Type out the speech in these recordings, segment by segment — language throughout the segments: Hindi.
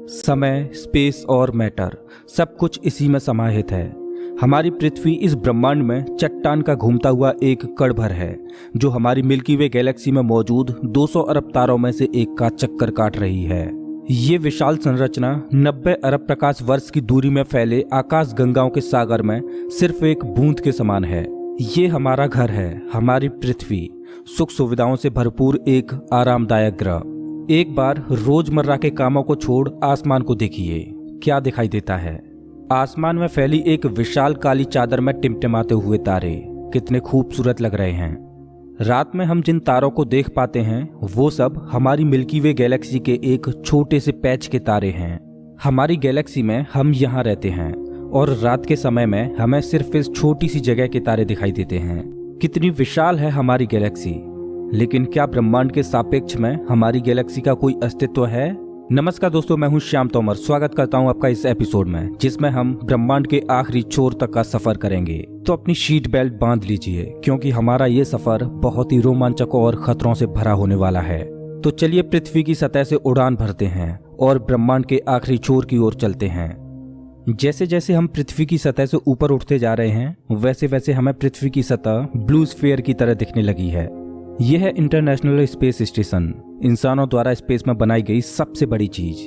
समय, स्पेस और मैटर सब कुछ इसी में समाहित है। हमारी पृथ्वी इस ब्रह्मांड में चट्टान का घूमता हुआ एक कण भर है जो हमारी मिल्की वे गैलेक्सी में मौजूद 200 अरब तारों में से एक का चक्कर काट रही है। ये विशाल संरचना 90 अरब प्रकाश वर्ष की दूरी में फैले आकाश गंगाओं के सागर में सिर्फ एक बूंद के समान है। ये हमारा घर है, हमारी पृथ्वी, सुख सुविधाओं से भरपूर एक आरामदायक ग्रह। एक बार रोजमर्रा के कामों को छोड़ आसमान को देखिए, क्या दिखाई देता है। आसमान में फैली एक विशाल काली चादर में टिमटिमाते हुए तारे कितने खूबसूरत लग रहे हैं। रात में हम जिन तारों को देख पाते हैं वो सब हमारी मिल्की वे गैलेक्सी के एक छोटे से पैच के तारे हैं। हमारी गैलेक्सी में हम यहाँ रहते हैं और रात के समय में हमें सिर्फ इस छोटी सी जगह के तारे दिखाई देते हैं। कितनी विशाल है हमारी गैलेक्सी, लेकिन क्या ब्रह्मांड के सापेक्ष में हमारी गैलेक्सी का कोई अस्तित्व है? नमस्कार दोस्तों, मैं हूं श्याम तोमर। स्वागत करता हूं आपका इस एपिसोड में जिसमें हम ब्रह्मांड के आखिरी छोर तक का सफर करेंगे। तो अपनी सीट बेल्ट बांध लीजिए क्योंकि हमारा ये सफर बहुत ही रोमांचक और खतरों से भरा होने वाला है। तो चलिए पृथ्वी की सतह से उड़ान भरते हैं और ब्रह्मांड के आखिरी छोर की ओर चलते हैं। जैसे जैसे हम पृथ्वी की सतह से ऊपर उठते जा रहे हैं वैसे वैसे हमें पृथ्वी की सतह ब्लू स्फीयर की तरह दिखने लगी है। यह है इंटरनेशनल स्पेस स्टेशन, इंसानों द्वारा स्पेस में बनाई गई सबसे बड़ी चीज।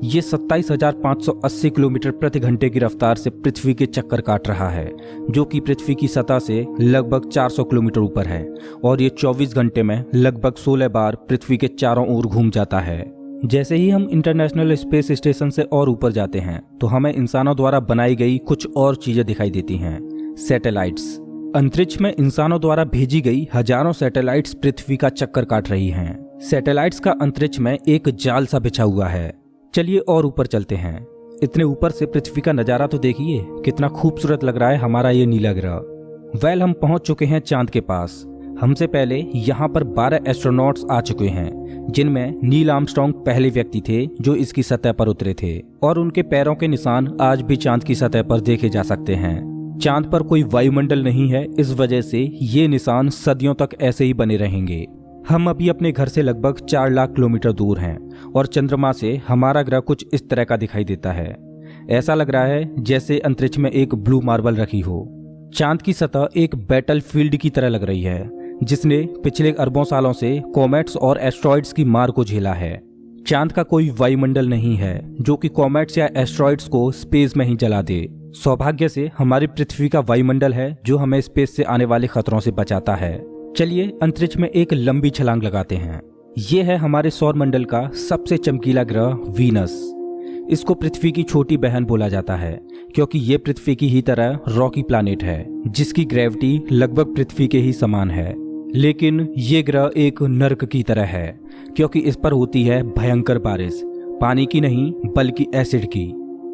ये 27,580 किलोमीटर प्रति घंटे की रफ्तार से पृथ्वी के चक्कर काट रहा है, जो कि पृथ्वी की सतह से लगभग 400 किलोमीटर ऊपर है और ये 24 घंटे में लगभग 16 बार पृथ्वी के चारों ओर घूम जाता है। जैसे ही हम इंटरनेशनल स्पेस स्टेशन से और ऊपर जाते हैं तो हमें इंसानों द्वारा बनाई गई कुछ और चीजें दिखाई देती हैं। सैटेलाइट्स। अंतरिक्ष में इंसानों द्वारा भेजी गई हजारों सैटेलाइट्स पृथ्वी का चक्कर काट रही हैं। सैटेलाइट्स का अंतरिक्ष में एक जाल सा बिछा हुआ है। चलिए और ऊपर चलते हैं। इतने ऊपर से पृथ्वी का नजारा तो देखिए, कितना खूबसूरत लग रहा है हमारा ये नीला ग्रह। हम पहुंच चुके हैं चांद के पास। हमसे पहले यहाँ पर 12 एस्ट्रोनॉट्स आ चुके हैं, जिनमें नील आर्मस्ट्रांग पहले व्यक्ति थे जो इसकी सतह पर उतरे थे और उनके पैरों के निशान आज भी चांद की सतह पर देखे जा सकते हैं। चांद पर कोई वायुमंडल नहीं है, इस वजह से ये निशान सदियों तक ऐसे ही बने रहेंगे। हम अभी अपने घर से लगभग 4 लाख किलोमीटर दूर हैं और चंद्रमा से हमारा ग्रह कुछ इस तरह का दिखाई देता है। ऐसा लग रहा है जैसे अंतरिक्ष में एक ब्लू मार्बल रखी हो। चांद की सतह एक बैटल फील्ड की तरह लग रही है जिसने पिछले अरबों सालों से कॉमेट्स और एस्ट्रॉइड्स की मार को झेला है। चांद का कोई वायुमंडल नहीं है जो कि कॉमेट्स या एस्ट्रॉइड्स को स्पेस में ही जला दे। सौभाग्य से हमारी पृथ्वी का वायुमंडल है जो हमें स्पेस से आने वाले खतरों से बचाता है। चलिए अंतरिक्ष में एक लंबी छलांग लगाते हैं। ये है हमारे सौर मंडल का सबसे चमकीला ग्रह वीनस। इसको पृथ्वी की छोटी बहन बोला जाता है क्योंकि ये पृथ्वी की ही तरह रॉकी प्लैनेट है जिसकी ग्रेविटी लगभग पृथ्वी के ही समान है। लेकिन ये ग्रह एक नर्क की तरह है क्योंकि इस पर होती है भयंकर बारिश, पानी की नहीं बल्कि एसिड की।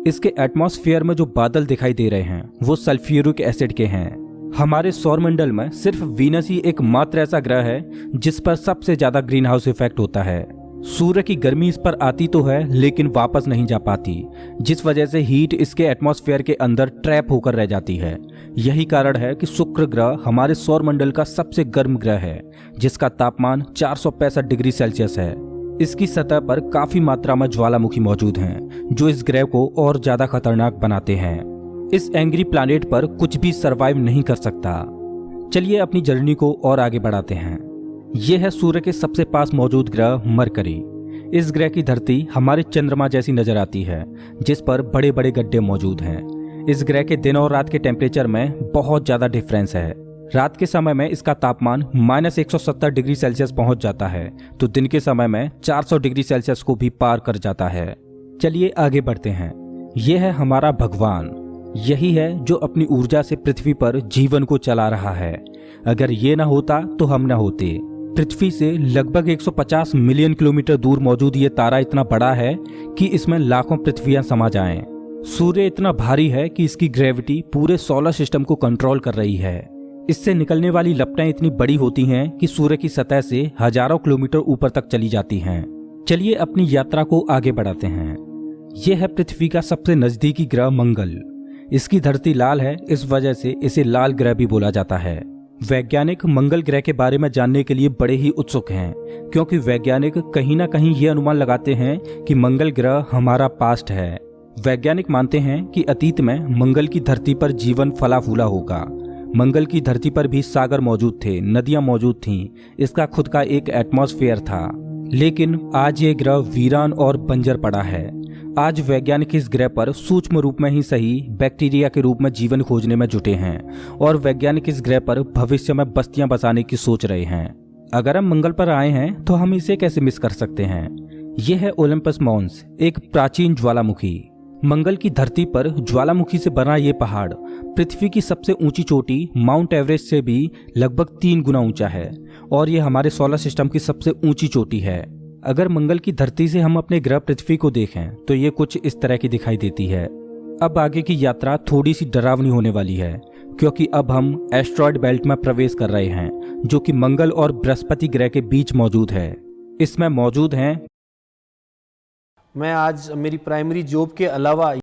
इसके एटमॉस्फेयर में जो बादल दिखाई दे रहे हैं वो सल्फ्यूरिक एसिड के हैं। हमारे सौरमंडल में सिर्फ वीनस ही एकमात्र ऐसा ग्रह है जिस पर सबसे ज्यादा ग्रीन हाउस इफेक्ट होता है। सूर्य की गर्मी इस पर आती तो है लेकिन वापस नहीं जा पाती, जिस वजह से हीट इसके एटमॉस्फेयर के अंदर ट्रैप होकर रह जाती है। यही कारण है कि शुक्र ग्रह हमारे सौरमंडल का सबसे गर्म ग्रह है जिसका तापमान 465 डिग्री सेल्सियस है। इसकी सतह पर काफी मात्रा में ज्वालामुखी मौजूद हैं जो इस ग्रह को और ज्यादा खतरनाक बनाते हैं। इस एंग्री प्लैनेट पर कुछ भी सरवाइव नहीं कर सकता। चलिए अपनी जर्नी को और आगे बढ़ाते हैं। यह है सूर्य के सबसे पास मौजूद ग्रह मरकरी। इस ग्रह की धरती हमारे चंद्रमा जैसी नजर आती है जिस पर बड़े बड़े गड्ढे मौजूद हैं। इस ग्रह के दिन और रात के टेम्परेचर में बहुत ज्यादा डिफरेंस है। रात के समय में इसका तापमान -170 डिग्री सेल्सियस पहुंच जाता है तो दिन के समय में 400 डिग्री सेल्सियस को भी पार कर जाता है। चलिए आगे बढ़ते हैं। यह है हमारा भगवान। यही है जो अपनी ऊर्जा से पृथ्वी पर जीवन को चला रहा है। अगर ये ना होता तो हम ना होते। पृथ्वी से लगभग 150 मिलियन किलोमीटर दूर मौजूद ये तारा इतना बड़ा है कि इसमें लाखों पृथ्वियां समा जाएं। सूर्य इतना भारी है कि इसकी ग्रेविटी पूरे सोलर सिस्टम को कंट्रोल कर रही है। इससे निकलने वाली लपटें इतनी बड़ी होती हैं कि सूर्य की सतह से हजारों किलोमीटर ऊपर तक चली जाती हैं। चलिए अपनी यात्रा को आगे बढ़ाते हैं। यह है पृथ्वी का सबसे नजदीकी ग्रह मंगल। इसकी धरती लाल है, इस वजह से इसे लाल ग्रह भी बोला जाता है। वैज्ञानिक मंगल ग्रह के बारे में जानने के लिए बड़े ही उत्सुक हैं, क्योंकि वैज्ञानिक कहीं ना कहीं ये अनुमान लगाते हैं कि मंगल ग्रह हमारा पास्ट है। वैज्ञानिक मानते हैं कि अतीत में मंगल की धरती पर जीवन फला फूला होगा। मंगल की धरती पर भी सागर मौजूद थे, नदियां मौजूद थीं, इसका खुद का एक एटमॉस्फेयर था। लेकिन आज ये ग्रह वीरान और बंजर पड़ा है। आज वैज्ञानिक इस ग्रह पर सूक्ष्म रूप में ही सही बैक्टीरिया के रूप में जीवन खोजने में जुटे हैं और वैज्ञानिक इस ग्रह पर भविष्य में बस्तियां बसाने की सोच रहे हैं। अगर हम मंगल पर आए हैं तो हम इसे कैसे मिस कर सकते हैं। यह है ओलंपस मॉन्स, एक प्राचीन ज्वालामुखी। मंगल की धरती पर ज्वालामुखी से बना ये पहाड़ पृथ्वी की सबसे ऊंची चोटी माउंट एवरेस्ट से भी लगभग 3 गुना ऊंचा है और ये हमारे सोलर सिस्टम की सबसे ऊंची चोटी है। अगर मंगल की धरती से हम अपने ग्रह पृथ्वी को देखें तो ये कुछ इस तरह की दिखाई देती है। अब आगे की यात्रा थोड़ी सी डरावनी होने वाली है, क्योंकि अब हम एस्ट्रॉयड बेल्ट में प्रवेश कर रहे हैं, जो कि मंगल और बृहस्पति ग्रह के बीच मौजूद है। इसमें मौजूद हैं मैं आज मेरी प्राइमरी जॉब के अलावा